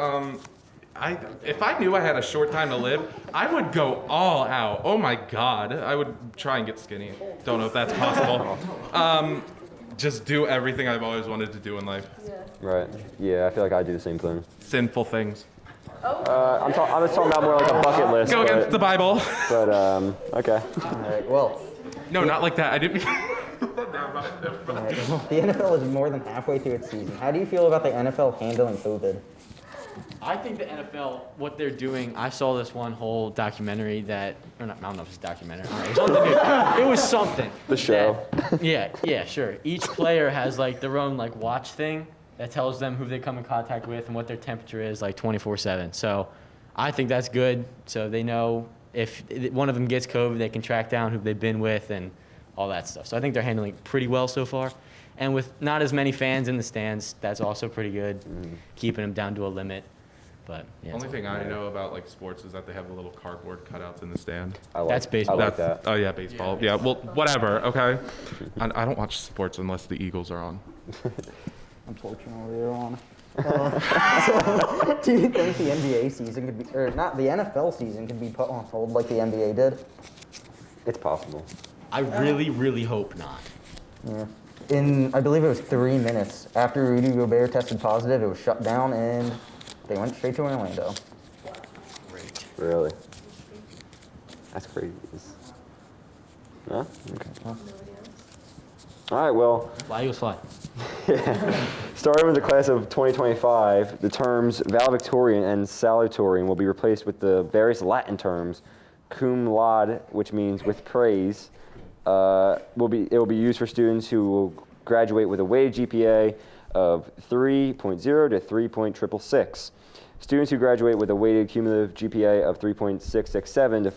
if I knew I had a short time to live, I would go all out. Oh my God, I would try and get skinny. Don't know if that's possible. Just do everything I've always wanted to do in life. Right. Yeah, I feel like I do the same thing. Sinful things. I was talking about more like a bucket list. Go against the Bible. But, okay. All right, well, No, not like that. I didn't. the NFL is more than halfway through its season. How do you feel about the NFL handling COVID? I think the NFL, what they're doing, I saw this one whole documentary I don't know if it's a documentary. It was something. The show. Yeah, sure. Each player has their own watch thing that tells them who they come in contact with and what their temperature is 24/7. So I think that's good. So they know if one of them gets COVID, they can track down who they've been with and all that stuff. So I think they're handling it pretty well so far. And with not as many fans in the stands, that's also pretty good, keeping them down to a limit. But yeah, Only thing I know about sports is that they have the little cardboard cutouts in the stand. That's baseball. I like that. Oh yeah, baseball. Yeah, well, whatever. Okay. I don't watch sports unless the Eagles are on. Unfortunately, they're on. Do you think the NBA season could be, or not the NFL season could be put on hold like the NBA did? It's possible. I really, really hope not. Yeah. I believe it was 3 minutes after Rudy Gobert tested positive, it was shut down and they went straight to Orlando. Great. Really? That's crazy. No? Okay. All right, well. Fly, Eagles, fly. Starting with the class of 2025, the terms valedictorian and salutatorian will be replaced with the various Latin terms. Cum laude, which means with praise, it will be used for students who will graduate with a weighted GPA of 3.0 to 3.666. Students who graduate with a weighted cumulative GPA of 3.667 to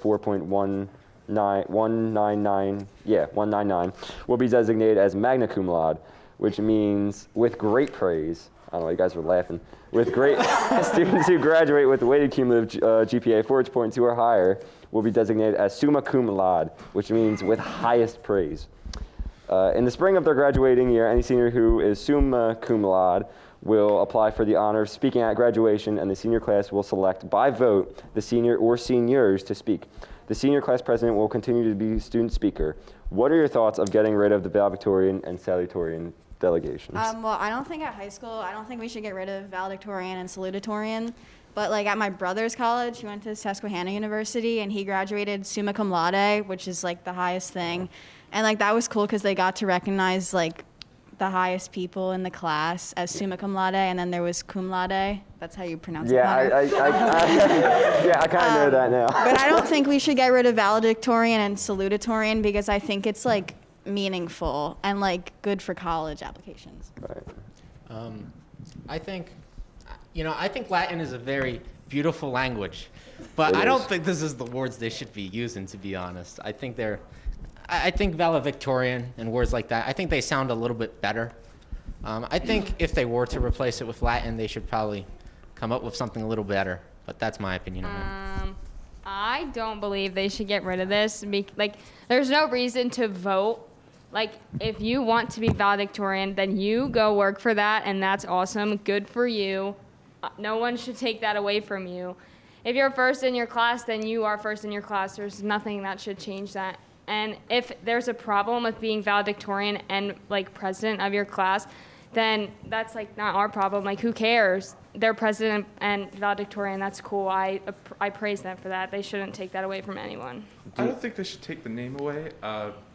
199 will be designated as magna cum laude, which means with great praise. I don't know, you guys were laughing. With great students who graduate with a weighted cumulative GPA 4.2 or higher will be designated as summa cum laude, which means with highest praise. In the spring of their graduating year, any senior who is summa cum laude will apply for the honor of speaking at graduation, and the senior class will select by vote the senior or seniors to speak. The senior class president will continue to be student speaker. What are your thoughts of getting rid of the valedictorian and salutatorian delegations? Well, I don't think at high school, I don't think we should get rid of valedictorian and salutatorian. But at my brother's college, he went to Susquehanna University, and he graduated summa cum laude, which is the highest thing. And that was cool because they got to recognize the highest people in the class as summa cum laude, and then there was cum laude. That's how you pronounce it. Yeah, I kind of know that now. But I don't think we should get rid of valedictorian and salutatorian because I think it's meaningful and good for college applications. Right. I think, I think Latin is a very beautiful language, but It I don't is. think this is the words they should be using, to be honest. I think I think valedictorian and words like that, I think they sound a little bit better. I think if they were to replace it with Latin, they should probably come up with something a little better, but that's my opinion on it. I don't believe they should get rid of this. Like, there's no reason to vote. Like, if you want to be valedictorian, then you go work for that, and that's awesome. Good for you. No one should take that away from you. If you're first in your class, then you are first in your class. There's nothing that should change that. And if there's a problem with being valedictorian and, like, president of your class, then that's, like, not our problem. Like, who cares? They're president and valedictorian. That's cool. I praise them for that. They shouldn't take that away from anyone. I don't think they should take the name away,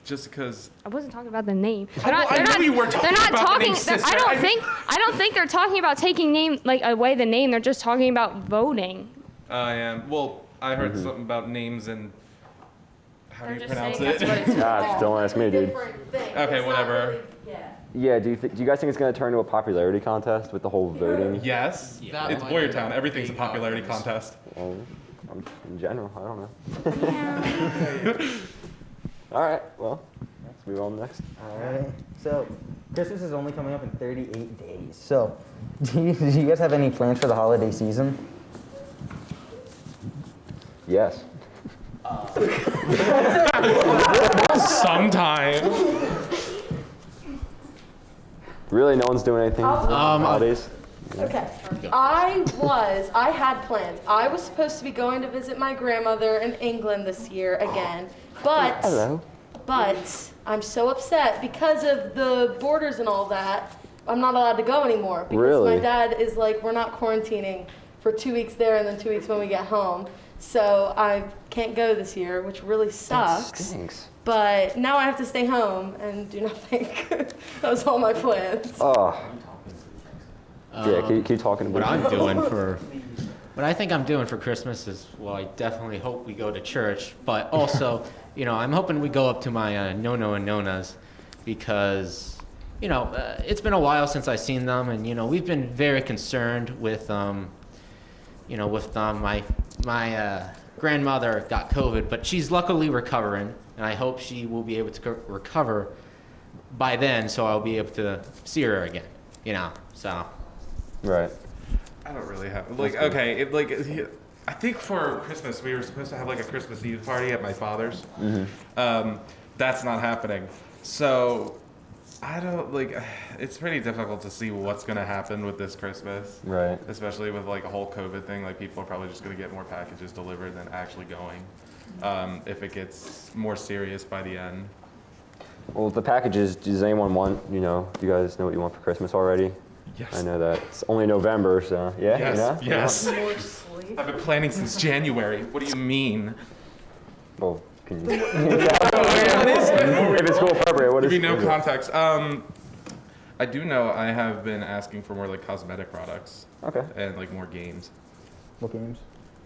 just because. I wasn't talking about the name. I knew you were talking about the name, sister. I don't think they're talking about taking name away the name. They're just talking about voting. I am. Well, I heard something about names and. How do you They're just pronounce saying it? that's what it's Gosh, called. don't ask me, dude. Different thing. Okay, It's not whatever. really- yeah. Yeah, do you guys think it's going to turn into a popularity contest with the whole voting? Yes. That It's might be Boyertown. a Everything's a big popularity obvious. contest. Well, in general, I don't know. All right, well, let's move on next. All right. So Christmas is only coming up in 38 days. So do you guys have any plans for the holiday season? Yes. Sometime. Really, no one's doing anything for the holidays? Okay. I had plans. I was supposed to be going to visit my grandmother in England this year again, but Hello. but I'm so upset because of the borders and all that. I'm not allowed to go anymore because Really? my dad is like, we're not quarantining for 2 weeks there and then 2 weeks when we get home. So I can't go this year, which really That sucks. stinks. But now I have to stay home and do nothing. That was all my plans. Oh. Yeah, keep talking What about I'm doing what I think I'm doing for Christmas is, well, I definitely hope we go to church, but also, I'm hoping we go up to my Nono and Nonas because, it's been a while since I've seen them, and, we've been very concerned with, with them. My grandmother got COVID, but she's luckily recovering, and I hope she will be able to recover by then, so I'll be able to see her again, so. Right. I don't really have I think for Christmas we were supposed to have like a Christmas Eve party at my father's. That's not happening. So I don't it's pretty difficult to see what's gonna happen with this Christmas. Right. Especially with like a whole COVID thing. Like people are probably just gonna get more packages delivered than actually going. If it gets more serious by the end. Well, the packages, does anyone want, do you guys know what you want for Christmas already? Yes. I know that it's only November, so yeah. Yes. More sleep. I've been planning since January. What do you mean? Well, can you? If If it's school appropriate, what is? There'd be no is it? context. I do know I have been asking for more like cosmetic products Okay. and like more games. What games?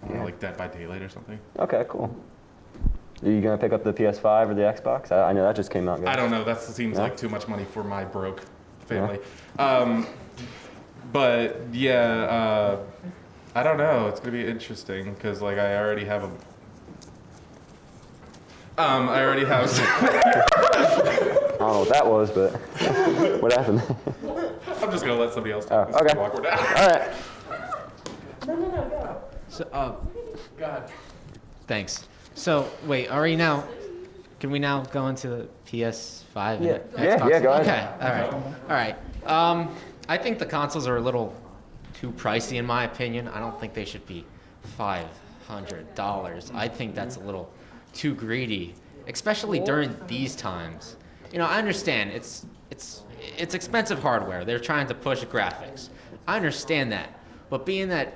Like Dead by Daylight or something. Okay, cool. Are you gonna pick up the PS5 or the Xbox? I know that just came out. Guys. I don't know. That seems Yeah. like too much money for my broke family. But yeah, I don't know. It's gonna be interesting because like I already have a. I already have. I don't know what that was, but what happened? I'm just gonna let somebody else talk. Oh, This is okay. awkward. All right. No, go. So, Go ahead. thanks. So, wait, can we now go into the PS5 and Yeah. Xbox? Yeah, go ahead. Okay, all right. I think the consoles are a little too pricey in my opinion. I don't think they should be $500. I think that's a little too greedy, especially during these times. I understand it's expensive hardware. They're trying to push graphics. I understand that. But being that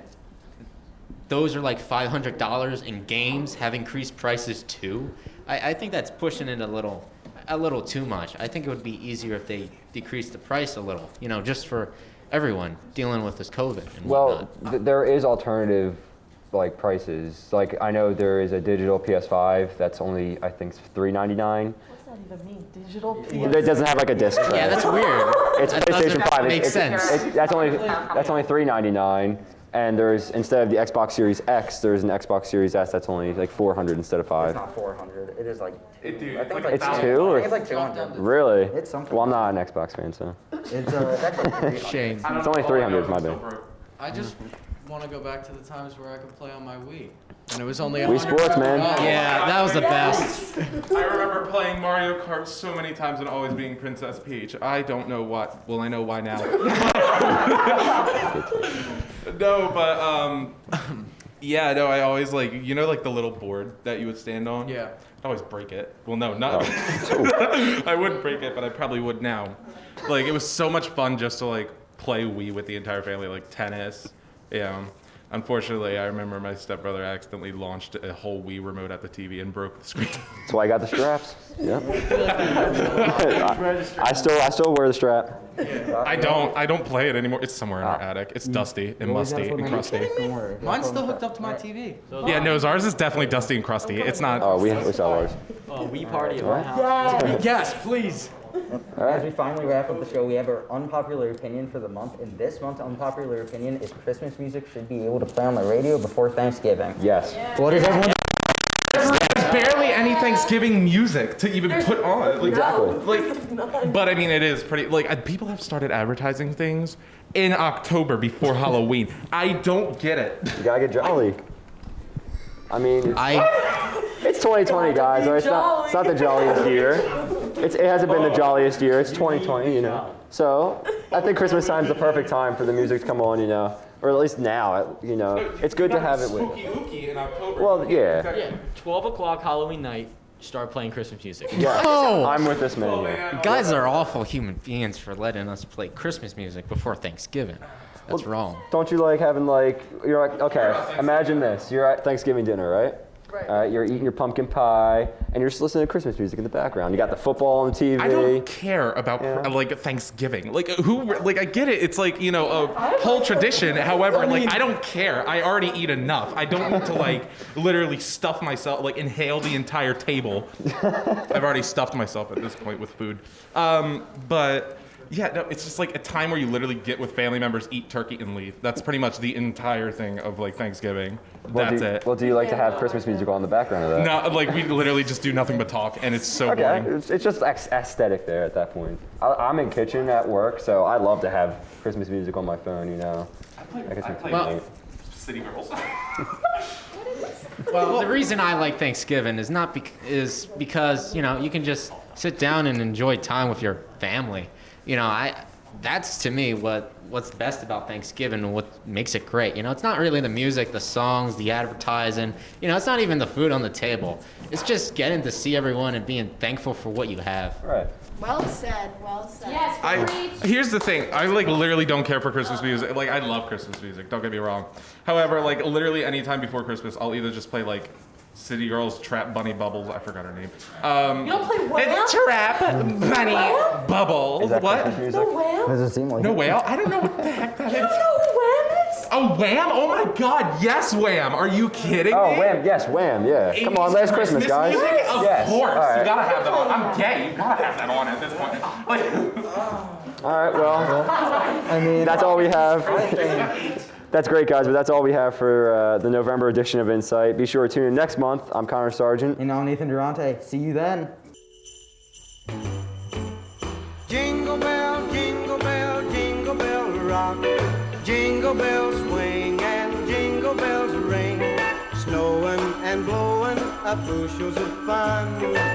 those are like $500 and games have increased prices too, I think that's pushing it a little too much. I think it would be easier if they decreased the price a little, just for everyone dealing with this COVID and Well, whatnot. there is alternative like prices. Like I know there is a digital PS5 that's only I think $3.99. What's that even mean? Digital It doesn't have like a disc tray. Yeah, that's weird. It's That PlayStation doesn't 5. make sense. That's only $3.99. And there's instead of the Xbox Series X, there's an Xbox Series S that's only like 400 instead of 5. It's not 400. It is like. Dude, I think It's like 2 or I think it's like 200. really? It's something. Well, I'm not an Xbox fan, so It's actually 300. Shame. it's only 300. My bad. I just want to go back to the times where I could play on my Wii. And it was only Wii Sports, man. Yeah, that was the best. I remember playing Mario Kart so many times and always being Princess Peach. I don't know what. Well, I know why now. No, but yeah, no, I always like like the little board that you would stand on. Yeah. I'd always break it. Well, no, not. I wouldn't break it, but I probably would now. Like it was so much fun just to like play Wii with the entire family, like tennis. Yeah. Unfortunately, I remember my stepbrother accidentally launched a whole Wii remote at the TV and broke the screen. That's why I got the straps. Yeah. I still wear the strap. I don't play it anymore. It's somewhere in our attic. It's dusty and musty and crusty. Mine's still hooked up to my TV. Yeah, no, ours is definitely dusty and crusty. It's not. Oh, we saw ours. We party at my house. Yes, please. As we finally wrap up the show, we have our unpopular opinion for the month. And this month's unpopular opinion is Christmas music should be able to play on the radio before Thanksgiving. Yes. What is everyone? There's barely any Thanksgiving music to even put on. Like, Exactly. but I mean, it is pretty. Like, people have started advertising things in October before Halloween. I don't get it. You gotta get jolly. I mean, it's 2020, guys. Right? It's not the jolliest year. It hasn't been the jolliest year. It's 2020, So I think Christmas time's the perfect time for the music to come on, or at least now, It's good to have it with. Spooky Ookie in October. Well, yeah. Yeah, 12 o'clock Halloween night, start playing Christmas music. Yeah. Oh. I'm with this man here. You guys are awful human beings for letting us play Christmas music before Thanksgiving. That's wrong. Don't you like having you're like, okay, imagine this. You're at Thanksgiving dinner, right? Right. All right, you're eating your pumpkin pie, and you're just listening to Christmas music in the background. You got the football on the TV. I don't care about Yeah. Thanksgiving. I get it. It's a whole tradition. However, I don't care. I already eat enough. I don't need to literally stuff myself, inhale the entire table. I've already stuffed myself at this point with food. But yeah, no, it's just a time where you literally get with family members, eat turkey, and leave. That's pretty much the entire thing of Thanksgiving. That's it. Well, do you like to have Christmas music on in the background of that? No, we literally just do nothing but talk, and it's so Okay, boring. it's just aesthetic there at that point. I'm in kitchen at work, so I love to have Christmas music on my phone, I guess Well, City Girls. Well, the reason I like Thanksgiving is because you can just sit down and enjoy time with your family. That's to me what's best about Thanksgiving and what makes it great. It's not really the music, the songs, the advertising. It's not even the food on the table. It's just getting to see everyone and being thankful for what you have. Right. Well said, well said. Yes, Here's the thing. I literally don't care for Christmas music. I love Christmas music. Don't get me wrong. However, literally any time before Christmas, I'll either just play City Girls, Trap Bunny Bubbles. I forgot her name. You don't play Wham? Trap Bunny Bubbles. Is that What? Christmas music? No Wham? Does it seem like No whale? I don't know what the heck that You is. don't know who Wham is? Oh, Wham? Oh my God! Yes, Wham! Are you kidding me? Oh, Wham! Yes, Wham! Yeah. Come on, last Christmas, guys. Music? Of Yes. course. All right. You gotta have that on. I'm gay. You gotta have that on at this point. All right. Well, I mean, that's all we have. That's great, guys, but that's all we have for the November edition of Insight. Be sure to tune in next month. I'm Connor Sargent. And I'm Nathan Durante. See you then. Jingle bell, jingle bell, jingle bell rock. Jingle bells swing and jingle bells ring. Snowing and blowing up bushels of fun.